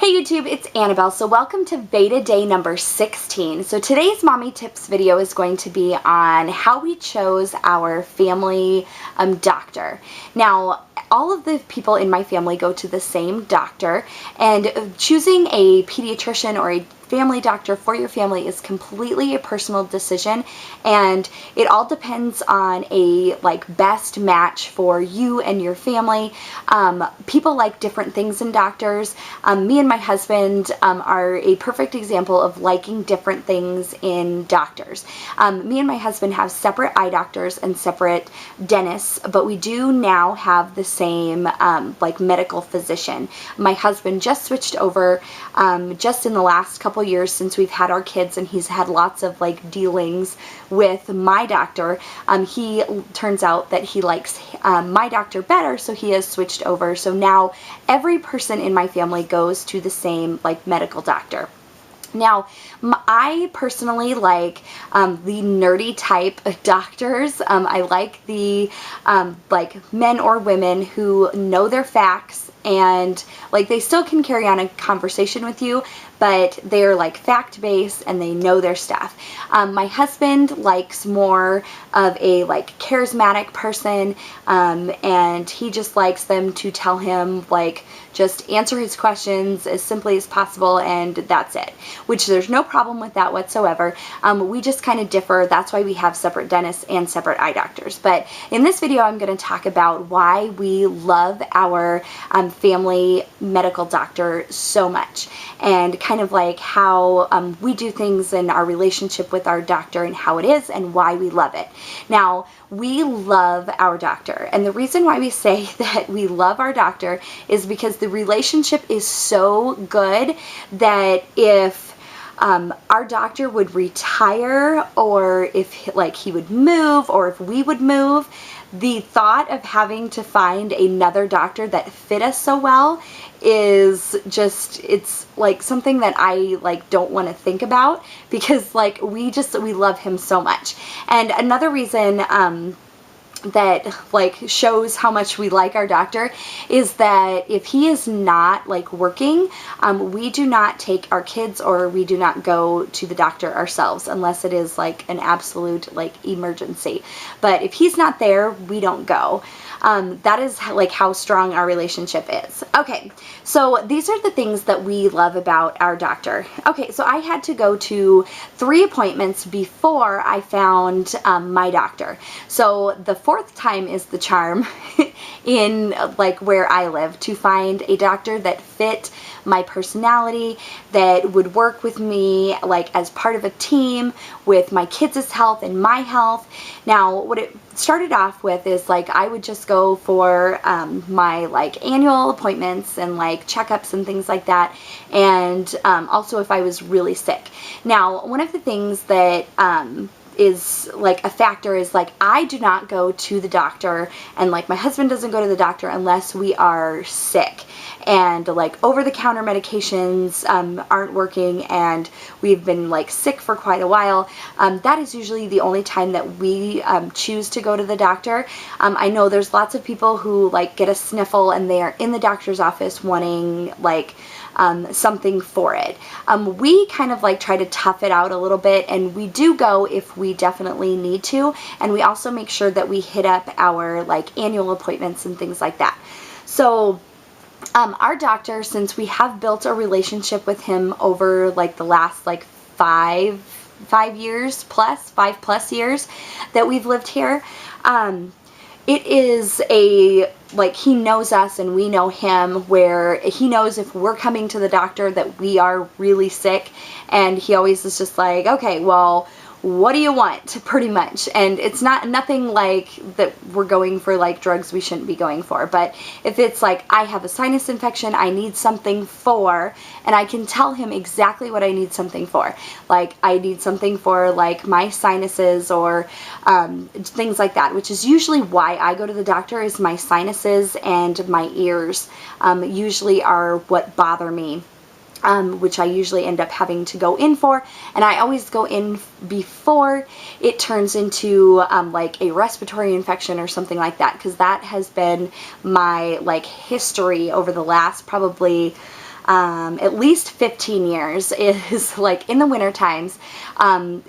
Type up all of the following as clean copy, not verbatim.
Hey YouTube, it's Annabelle. So welcome to VEDA day number 16. So today's Mommy Tips video is going to be on how we chose our family doctor. Now, all of the people in my family go to the same doctor, and choosing a pediatrician or a family doctor for your family is completely a personal decision, and it all depends on a best match for you and your family. People like different things in doctors. Me and my husband are a perfect example of liking different things in doctors. Me and my husband have separate eye doctors and separate dentists, but we do now have the same medical physician. My husband just switched over just in the last couple years since we've had our kids, and he's had lots of dealings with my doctor. He turns out that he likes my doctor better, so he has switched over. So now every person in my family goes to the same medical doctor. Now, I personally like the nerdy type doctors. I like the men or women who know their facts, and they still can carry on a conversation with you, but they're fact-based and they know their stuff. My husband likes more of a charismatic person, and he just likes them to tell him just answer his questions as simply as possible, and that's it. Which there's no problem with that whatsoever. We just kind of differ. That's why we have separate dentists and separate eye doctors. But in this video, I'm going to talk about why we love our family medical doctor so much, and kind of how we do things in our relationship with our doctor and how it is and why we love it. Now, we love our doctor, and the reason why we say that we love our doctor is because the relationship is so good that if our doctor would retire, or if he would move, or if we would move, the thought of having to find another doctor that fit us so well is just, it's something that I don't want to think about, because we love him so much. And another reason that shows how much we like our doctor is that if he is not working, we do not take our kids, or we do not go to the doctor ourselves unless it is an absolute emergency. But if he's not there, we don't go. That is how strong our relationship is. Okay, so these are the things that we love about our doctor. Okay, so I had to go to 3 appointments before I found my doctor. So the 4th time is the charm in where I live, to find a doctor that fit my personality, that would work with me as part of a team with my kids' health and my health. Now, what it started off with is I would just go for my annual appointments and checkups and things like that, and also if I was really sick. Now, one of the things that is a factor is I do not go to the doctor, and my husband doesn't go to the doctor unless we are sick, and over-the-counter medications aren't working, and we've been sick for quite a while. That is usually the only time that we choose to go to the doctor. I know there's lots of people who get a sniffle and they are in the doctor's office wanting something for it. We kind of try to tough it out a little bit, and we do go if we definitely need to, and we also make sure that we hit up our annual appointments and things like that. So our doctor, since we have built a relationship with him over the last 5 years plus, 5+ years that we've lived here, it is a he knows us and we know him, where he knows if we're coming to the doctor that we are really sick, and he always is just okay, well, what do you want, pretty much. And it's nothing that we're going for drugs we shouldn't be going for. But if it's I have a sinus infection, I need something for, and I can tell him exactly what I need something for. I need something for my sinuses, or things like that, which is usually why I go to the doctor, is my sinuses and my ears usually are what bother me. Which I usually end up having to go in for, and I always go in before it turns into a respiratory infection or something like that, because that has been my history over the last probably at least 15 years is like in the winter times.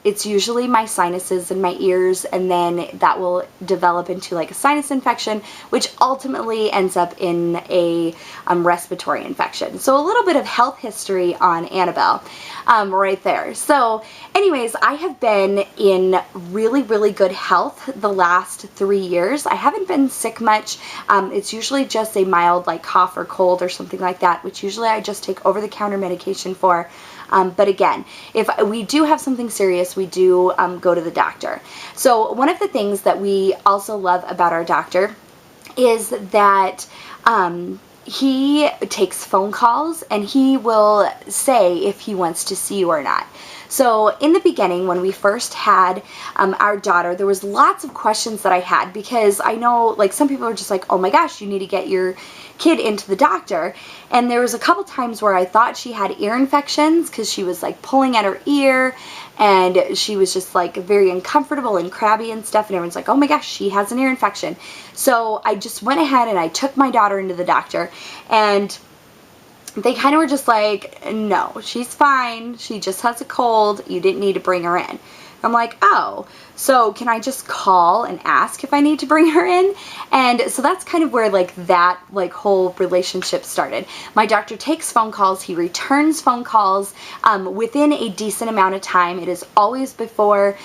It's usually my sinuses and my ears, and then that will develop into like a sinus infection, which ultimately ends up in a respiratory infection. So a little bit of health history on Annabelle right there. So anyways, I have been in really, really good health the last 3 years. I haven't been sick much. It's usually just a mild like cough or cold or something like that, which usually I just take over-the-counter medication for. But again, if we do have something serious, we do go to the doctor. So one of the things that we also love about our doctor is that he takes phone calls, and he will say if he wants to see you or not. So in the beginning, when we first had our daughter, there was lots of questions that I had, because I know like some people are just like, oh my gosh, you need to get your kid into the doctor. And there was a couple times where I thought she had ear infections, because she was like pulling at her ear, and she was just like very uncomfortable and crabby and stuff, and everyone's like, oh my gosh, she has an ear infection. So I just went ahead and I took my daughter into the doctor, and they kind of were just like, no, she's fine. She just has a cold. You didn't need to bring her in. I'm like, oh, so can I just call and ask if I need to bring her in? And so that's kind of where like that like whole relationship started. My doctor takes phone calls. He returns phone calls within a decent amount of time. It is always before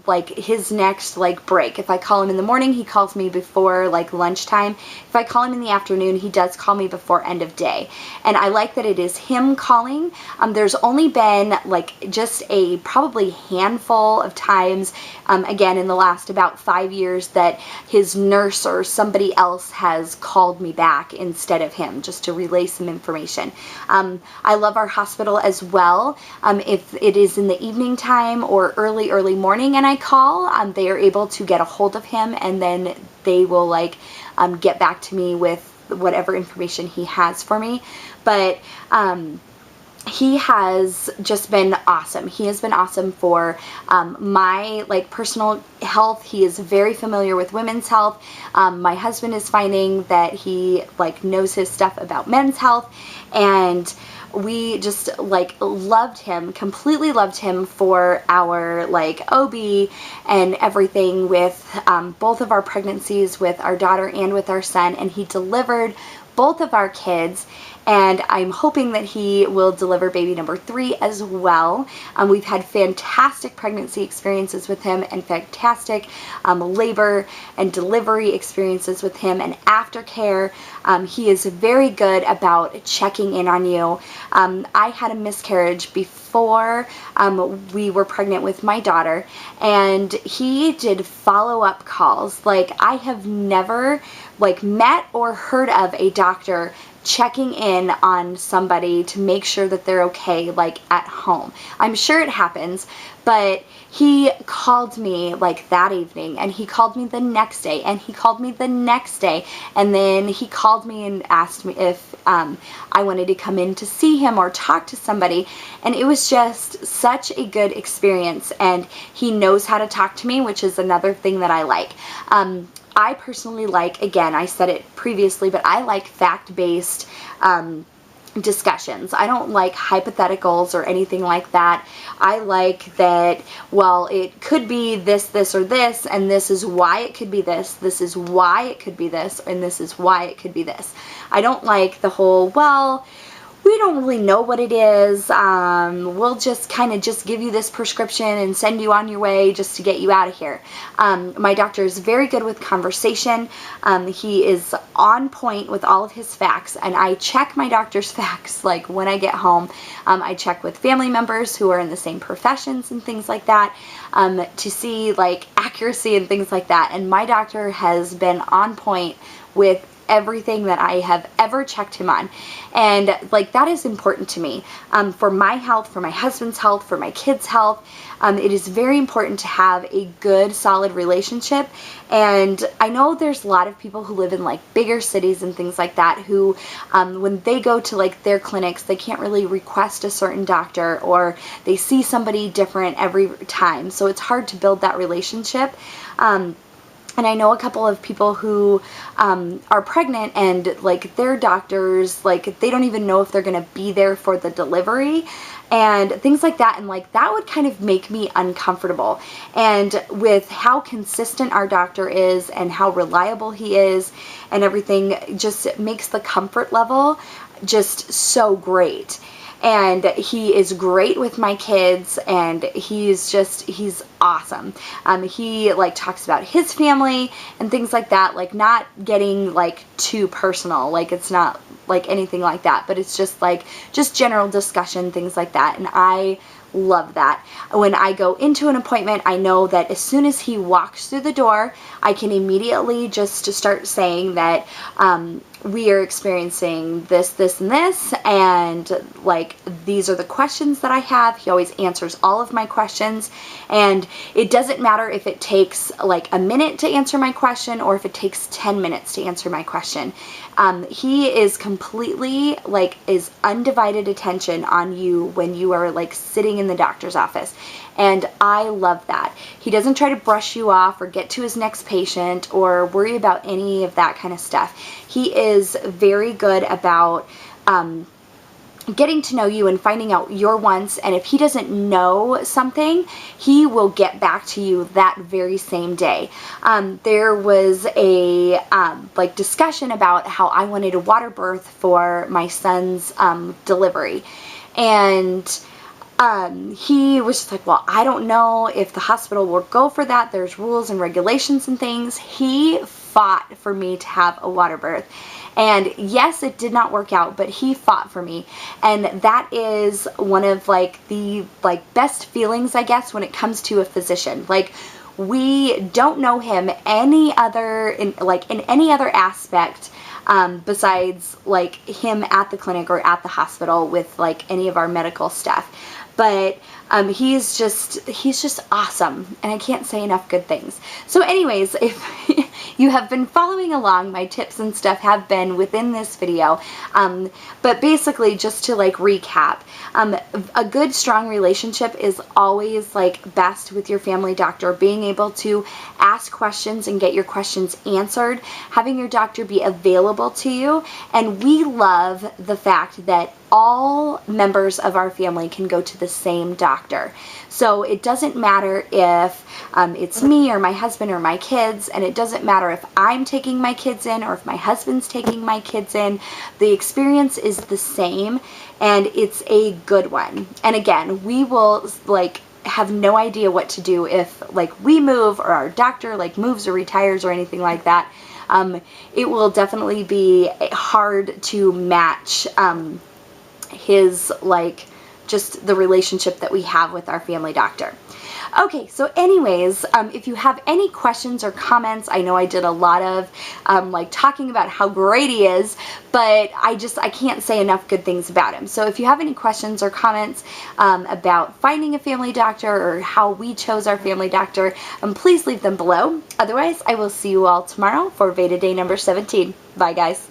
like his next like break. If I call him in the morning, he calls me before like lunchtime. If I call him in the afternoon, he does call me before end of day. And I like that it is him calling. There's only been like just a probably handful of times, again in the last about 5 years, that his nurse or somebody else has called me back instead of him, just to relay some information. I love our hospital as well. If it is in the evening time or early morning and I call, they are able to get a hold of him, and then they will like get back to me with whatever information he has for me. But he has just been awesome. He has been awesome for my like personal health. He is very familiar with women's health. My husband is finding that he like knows his stuff about men's health, and we just like loved him, completely loved him for our like OB and everything with both of our pregnancies, with our daughter and with our son, and he delivered both of our kids, and I'm hoping that he will deliver baby number 3 as well. We've had fantastic pregnancy experiences with him, and fantastic labor and delivery experiences with him, and aftercare. He is very good about checking in on you. I had a miscarriage before we were pregnant with my daughter, and he did follow-up calls. Like, I have never like met or heard of a doctor checking in on somebody to make sure that they're okay, like at home. I'm sure it happens, but he called me like that evening, and he called me the next day, and he called me the next day, and then he called me and asked me if I wanted to come in to see him or talk to somebody, and it was just such a good experience. And he knows how to talk to me, which is another thing that I like. I personally like, again, I said it previously, but I like fact-based discussions. I don't like hypotheticals or anything like that. I like that, well, it could be this, this, or this, and this is why it could be this, this is why it could be this, and this is why it could be this. I don't like the whole, well, we don't really know what it is. We'll just kind of just give you this prescription and send you on your way just to get you out of here. My doctor is very good with conversation. He is on point with all of his facts, and I check my doctor's facts like when I get home. I check with family members who are in the same professions and things like that to see like accuracy and things like that. And my doctor has been on point with everything that I have ever checked him on, and like that is important to me for my health, for my husband's health, for my kids' health. It is very important to have a good, solid relationship. And I know there's a lot of people who live in like bigger cities and things like that who when they go to like their clinics, they can't really request a certain doctor, or they see somebody different every time, so it's hard to build that relationship. And I know a couple of people who are pregnant and like their doctors, like they don't even know if they're going to be there for the delivery and things like that. And like that would kind of make me uncomfortable. And with how consistent our doctor is and how reliable he is and everything, just makes the comfort level just so great. And he is great with my kids, and he's awesome. He like talks about his family and things like that, like not getting like too personal, like it's not like anything like that, but it's just like just general discussion, things like that. And I love that. When I go into an appointment, I know that as soon as he walks through the door, I can immediately just start saying that we are experiencing this, this, and this, and like these are the questions that I have. He always answers all of my questions, and it doesn't matter if it takes like a minute to answer my question or if it takes 10 minutes to answer my question. He is completely like is undivided attention on you when you are like sitting in the doctor's office. And I love that. He doesn't try to brush you off or get to his next patient or worry about any of that kind of stuff. He is very good about getting to know you and finding out your wants, and if he doesn't know something, he will get back to you that very same day. There was a like discussion about how I wanted a water birth for my son's delivery, and he was just like, well, I don't know if the hospital will go for that. There's rules and regulations and things. He fought for me to have a water birth. And yes, it did not work out, but he fought for me. And that is one of like the best feelings, I guess, when it comes to a physician. Like, we don't know him in any other aspect besides like him at the clinic or at the hospital with like any of our medical stuff. But he's just awesome, and I can't say enough good things. So anyways, if you have been following along, my tips and stuff have been within this video. But basically, just to like recap, a good strong relationship is always like best with your family doctor. Being able to ask questions and get your questions answered, having your doctor be available to you. And we love the fact that all members of our family can go to the same doctor. So it doesn't matter if it's me or my husband or my kids, and it doesn't matter if I'm taking my kids in or if my husband's taking my kids in. The experience is the same, and it's a good one. And again, we will like have no idea what to do if like we move or our doctor like moves or retires or anything like that. It will definitely be hard to match his like just the relationship that we have with our family doctor. Okay, so anyways, if you have any questions or comments, I know I did a lot of like talking about how great he is, but I can't say enough good things about him. So if you have any questions or comments about finding a family doctor or how we chose our family doctor, please leave them below. Otherwise, I will see you all tomorrow for VEDA day number 17. Bye, guys.